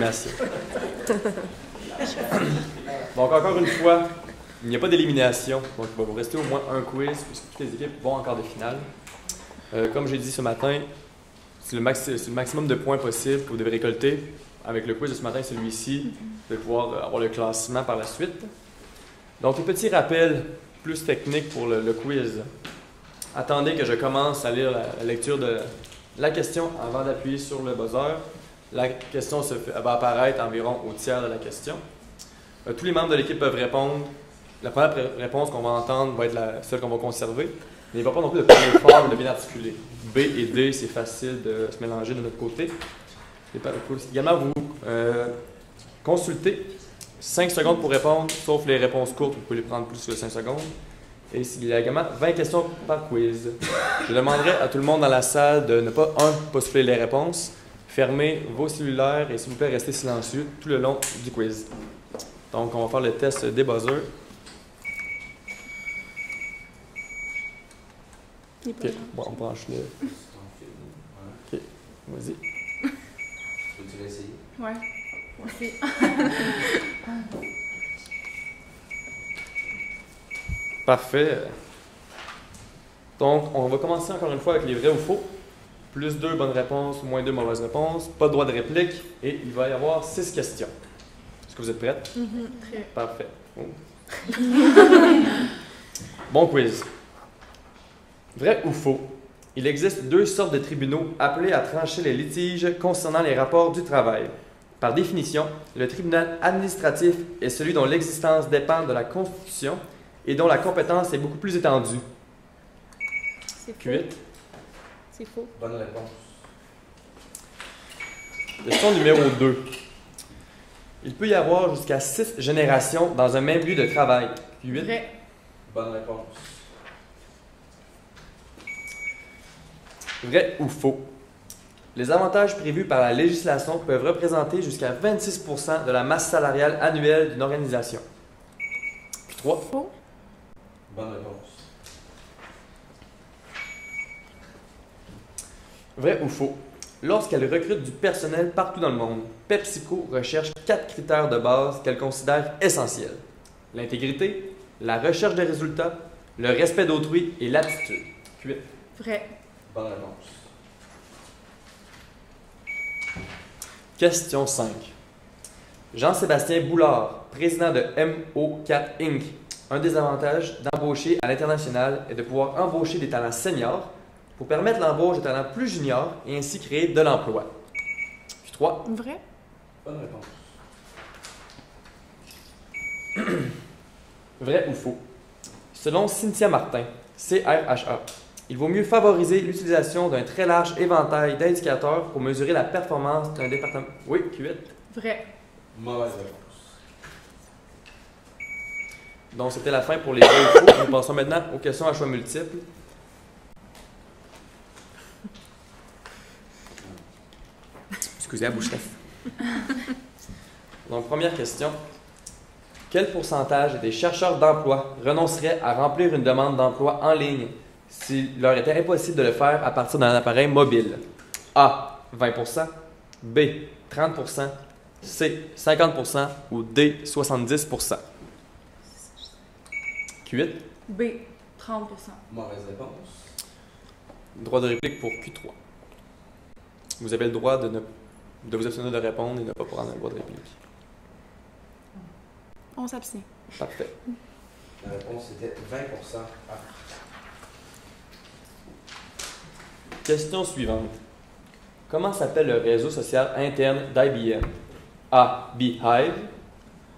d'animation. Donc, encore une fois, il n'y a pas d'élimination. Donc, il va vous rester au moins un quiz, puisque toutes les équipes vont en quart de finale. Comme j'ai dit ce matin, c'est le maximum de points possible que vous devez récolter. Avec le quiz de ce matin, celui-ci, vous allez pouvoir avoir le classement par la suite. Donc, un petit rappel plus technique pour le quiz. Attendez que je commence à lire la lecture de la question avant d'appuyer sur le buzzer. La question va apparaître environ au tiers de la question. Tous les membres de l'équipe peuvent répondre. La première réponse qu'on va entendre va être celle qu'on va conserver. Mais il ne va pas non plus de parler fort ou de bien articuler. B et D, c'est facile de se mélanger de notre côté. Il faut également vous consulter. 5 secondes pour répondre, sauf les réponses courtes, vous pouvez les prendre plus que 5 secondes. Et il y a également 20 questions par quiz. Je demanderai à tout le monde dans la salle de ne pas, pas souffler les réponses. Fermez vos cellulaires et s'il vous plaît, restez silencieux tout le long du quiz. Donc, on va faire le test des buzzers. OK, bon, on branche le... OK, vas-y. Peux-tu l'essayer? Ouais. Merci. Parfait. Donc, on va commencer encore une fois avec les vrais ou faux. Plus 2 bonnes réponses, moins 2 mauvaises réponses. Pas de droit de réplique. Et il va y avoir 6 questions. Est-ce que vous êtes prêtes? Très. Parfait. Oh. Bon quiz. Vrai ou faux? Il existe 2 sortes de tribunaux appelés à trancher les litiges concernant les rapports du travail. Par définition, le tribunal administratif est celui dont l'existence dépend de la Constitution et dont la compétence est beaucoup plus étendue. C'est faux. Q8. C'est faux. Bonne réponse. Question numéro 2. Il peut y avoir jusqu'à 6 générations dans un même lieu de travail. Q8. Vrai. Bonne réponse. Vrai ou faux? Les avantages prévus par la législation peuvent représenter jusqu'à 26% de la masse salariale annuelle d'une organisation. Q3. Faux. Bonne réponse. Vrai ou faux? Lorsqu'elle recrute du personnel partout dans le monde, PepsiCo recherche 4 critères de base qu'elle considère essentiels. L'intégrité, la recherche de résultats, le respect d'autrui et l'aptitude. Q8. Vrai. Bonne réponse. Question 5. Jean-Sébastien Boulard, président de MO4 Inc. Un des avantages d'embaucher à l'international est de pouvoir embaucher des talents seniors pour permettre l'embauche de talents plus juniors et ainsi créer de l'emploi. Q3. Vrai. Bonne réponse. Vrai ou faux? Selon Cynthia Martin, CRHA, il vaut mieux favoriser l'utilisation d'un très large éventail d'indicateurs pour mesurer la performance d'un département. Oui, Q8. Vrai. Mauvaise réponse. Donc, c'était la fin pour les vrais ou faux. Nous passons maintenant aux questions à choix multiples. Excusez la bouche lèvre. Donc, première question. Quel pourcentage des chercheurs d'emploi renonceraient à remplir une demande d'emploi en ligne s'il leur était impossible de le faire à partir d'un appareil mobile? A. 20%, B. 30%, C. 50% ou D. 70%. Q8. B. 30%. Mauvaise réponse. Droit de réplique pour Q3. Vous avez le droit de vous abstenir de répondre et de ne pas prendre un droit de réplique. On s'abstient. Parfait. La réponse était 20%. Ah. Question suivante. Comment s'appelle le réseau social interne d'IBM? A. Beehive,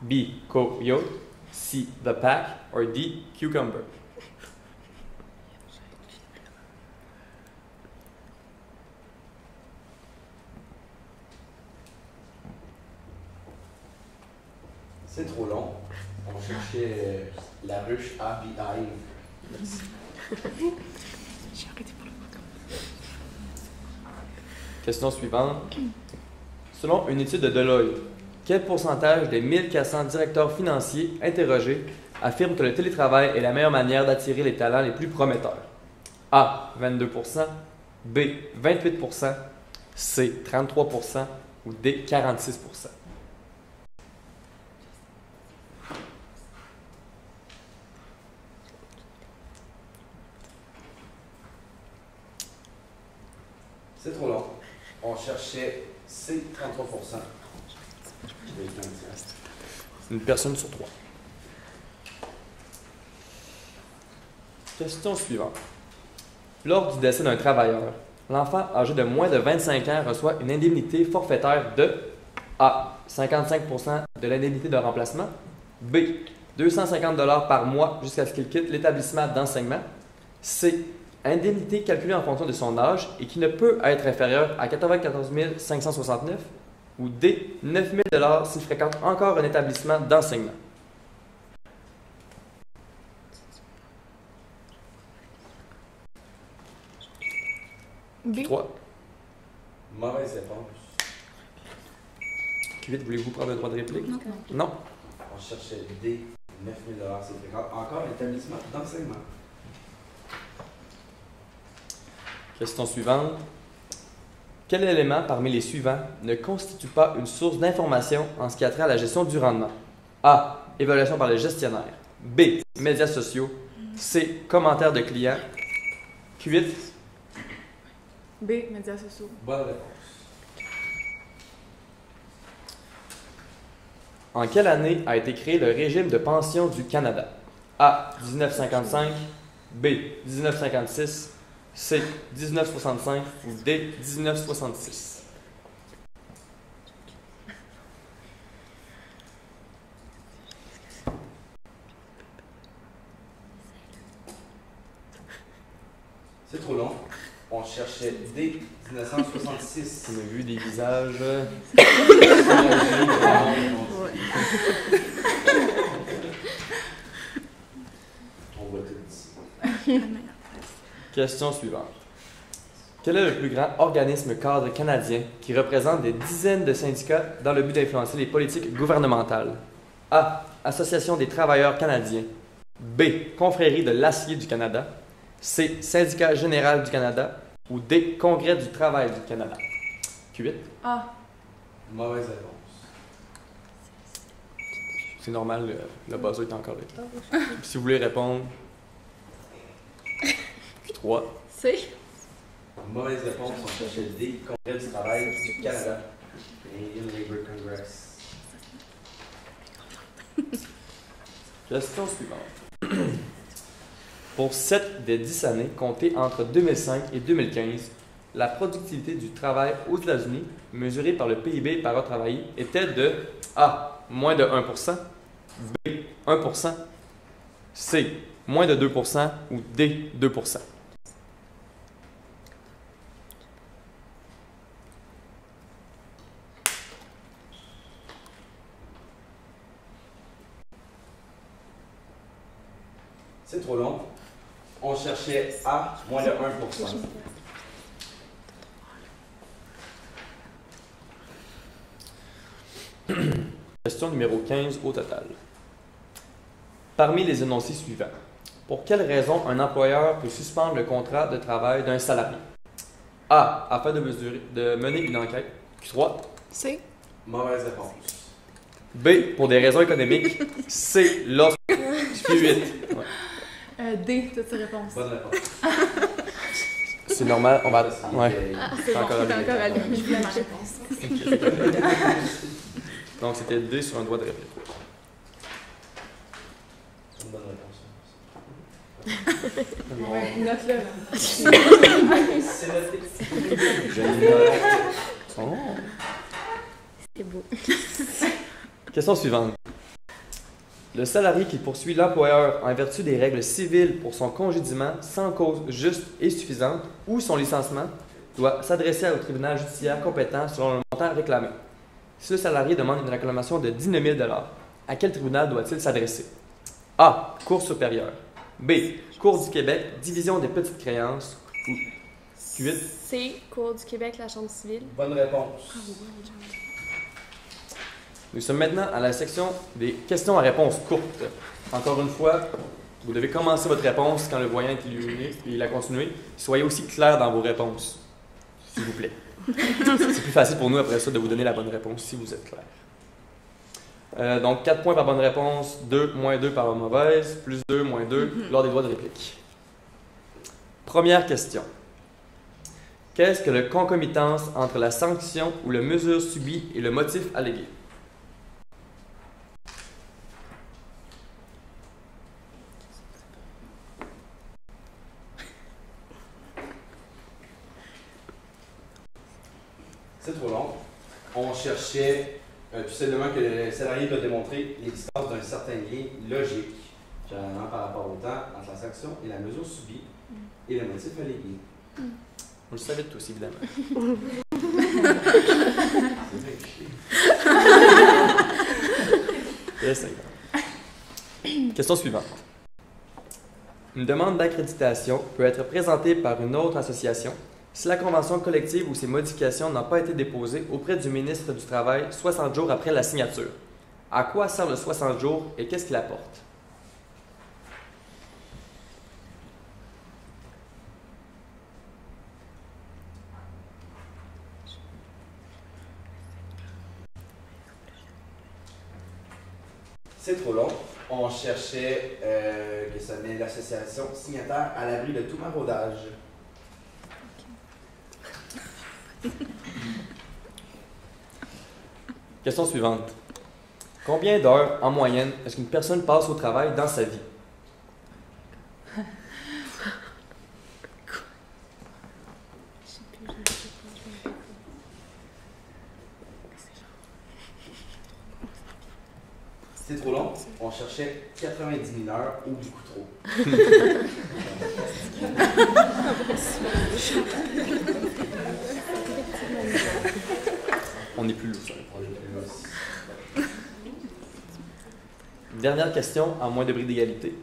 B. Coyote, C. The Pack or D. Cucumber? C'est trop long. On cherchait la ruche à Beehive. Merci. J'ai arrêté pour le podcast. Question suivante. Selon une étude de Deloitte, quel pourcentage des 1400 directeurs financiers interrogés affirment que le télétravail est la meilleure manière d'attirer les talents les plus prometteurs? A. 22%, B. 28%, C. 33% ou ou D, 46 C'est trop long. On cherchait C, 33%. Je vais le faire. Une personne sur 3. Question suivante. Lors du décès d'un travailleur, l'enfant âgé de moins de 25 ans reçoit une indemnité forfaitaire de A. 55% de l'indemnité de remplacement. B. 250 $ par mois jusqu'à ce qu'il quitte l'établissement d'enseignement. C. Indemnité calculée en fonction de son âge et qui ne peut être inférieure à 94 569. Ou D. 9 000 $ s'il fréquente encore un établissement d'enseignement. B. 3. Mauvaise réponse. Vite, voulez-vous prendre le droit de réplique? Non. Non. On cherchait D, 9 000 $ c'est fréquent. Encore l'établissement d'enseignement. Question suivante. Quel élément parmi les suivants ne constitue pas une source d'information en ce qui a trait à la gestion du rendement? A. Évaluation par le gestionnaire. B. Médias sociaux. C. Commentaires de clients. Q8. B. Médias sociaux. Bonne réponse. En quelle année a été créé le régime de pension du Canada? A. 1955. B. 1956. C. 1965 ou D. 1966. C'est trop long. On cherchait D, 1966. On a vu des visages. On voit tout ici. Question suivante. Quel est le plus grand organisme cadre canadien qui représente des dizaines de syndicats dans le but d'influencer les politiques gouvernementales? A. Association des travailleurs canadiens. B. Confrérie de l'acier du Canada. C. Syndicat général du Canada. Ou D. Congrès du travail du Canada. Q8. A. Mauvaise réponse. C'est normal, le buzzer est encore là. Si vous voulez répondre. Q3. C. Mauvaise réponse. On cherchait D, Congrès du travail du Canada. Canadian Labour Congress. Question suivante. Pour 7 des 10 années comptées entre 2005 et 2015, la productivité du travail aux États-Unis, mesurée par le PIB par heure travaillée, était de A. Moins de 1%, B. 1%, C. Moins de 2% ou D. 2%. C'est trop long. On cherchait A, moins de 1%. Question numéro 15 au total. Parmi les énoncés suivants, pour quelle raison un employeur peut suspendre le contrat de travail d'un salarié? A. Afin de mener une enquête. Q3. C. Mauvaise réponse. B. Pour des raisons économiques. C. Lorsque. Q8. Ouais. D. Toutes ces réponses. Bonne réponse. C'est normal, on va. Ouais. C'est bon, encore c'est à lui. encore à lui. Je voulais ma réponse. Donc c'était D sur un droit de réplique. C'est une bonne réponse. Ouais, note-le. C'est noté. Je note. Oh. C'est beau. Question suivante. Le salarié qui poursuit l'employeur en vertu des règles civiles pour son congédiement sans cause juste et suffisante ou son licenciement doit s'adresser au tribunal judiciaire compétent selon le montant réclamé. Si le salarié demande une réclamation de 19 000 $, à quel tribunal doit-il s'adresser? A. Cour supérieure. B. Cour du Québec, division des petites créances. Ou Q8. C. Cour du Québec, la Chambre civile. Bonne réponse. Nous sommes maintenant à la section des questions à réponse courtes. Encore une fois, vous devez commencer votre réponse quand le voyant est illuminé et la continuer. Soyez aussi clair dans vos réponses, s'il vous plaît. C'est plus facile pour nous après ça de vous donner la bonne réponse si vous êtes clair. Donc 4 points par bonne réponse, 2 moins 2 par mauvaise, plus 2 moins 2 lors des droits de réplique. Première question. Qu'est-ce que la concomitance entre la sanction ou la mesure subie et le motif allégué? C'est trop long. On cherchait tout simplement que le salarié doit démontrer l'existence d'un certain lien logique, généralement par rapport au temps, entre la sanction et la mesure subie et le motif allégué. Vous le savez tous, évidemment. Yes, question suivante. Une demande d'accréditation peut être présentée par une autre association si la convention collective ou ses modifications n'ont pas été déposées auprès du ministre du Travail 60 jours après la signature. À quoi sert le 60 jours et qu'est-ce qu'il apporte? C'est trop long. On cherchait que ça met l'association signataire à l'abri de tout maraudage. Question suivante. Combien d'heures en moyenne est-ce qu'une personne passe au travail dans sa vie? C'est trop long. On cherchait 90 000 heures ou beaucoup trop. On n'est plus lourd. Dernière question, en moins de bris d'égalité.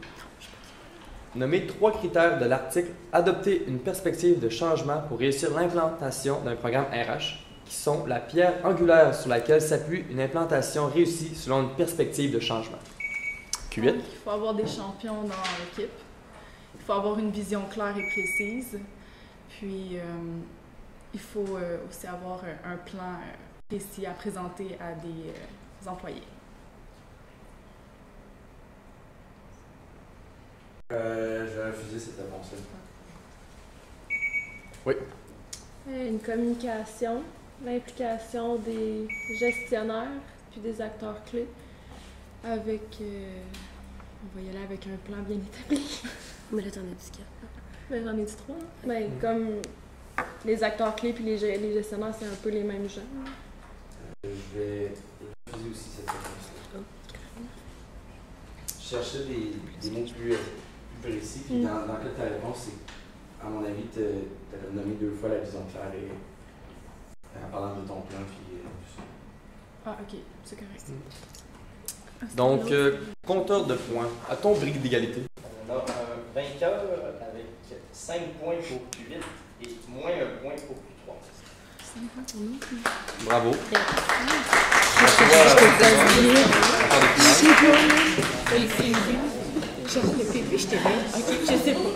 Nommez 3 critères de l'article « Adopter une perspective de changement pour réussir l'implantation d'un programme RH » qui sont la pierre angulaire sur laquelle s'appuie une implantation réussie selon une perspective de changement. Q8. Donc, il faut avoir des champions dans l'équipe. Il faut avoir une vision claire et précise. Puis, il faut aussi avoir un plan précis à présenter à des employés. Je vais refuser cette réponse-là. Oui. Une communication, l'implication des gestionnaires puis des acteurs clés avec... on va y aller avec un plan bien établi. Mais là, t'en as dit 4. Mais j'en ai dit 3. Mais comme les acteurs clés puis les gestionnaires, c'est un peu les mêmes gens. Je vais refuser aussi cette réponse-là. Je cherchais des mots plus précis. Puis dans le cas de ta réponse, c'est, à mon avis, tu as nommé 2 fois la vision claire et en parlant de ton plan. Puis, tout ça. Ah, ok, c'est correct. Donc, compteur de points. À ton bris d'égalité. On a un vainqueur avec 5 points pour Q8 et moins 1 point pour Q3. Bravo. Genre, le bébé, j'étais bien. Ok, je sais pas.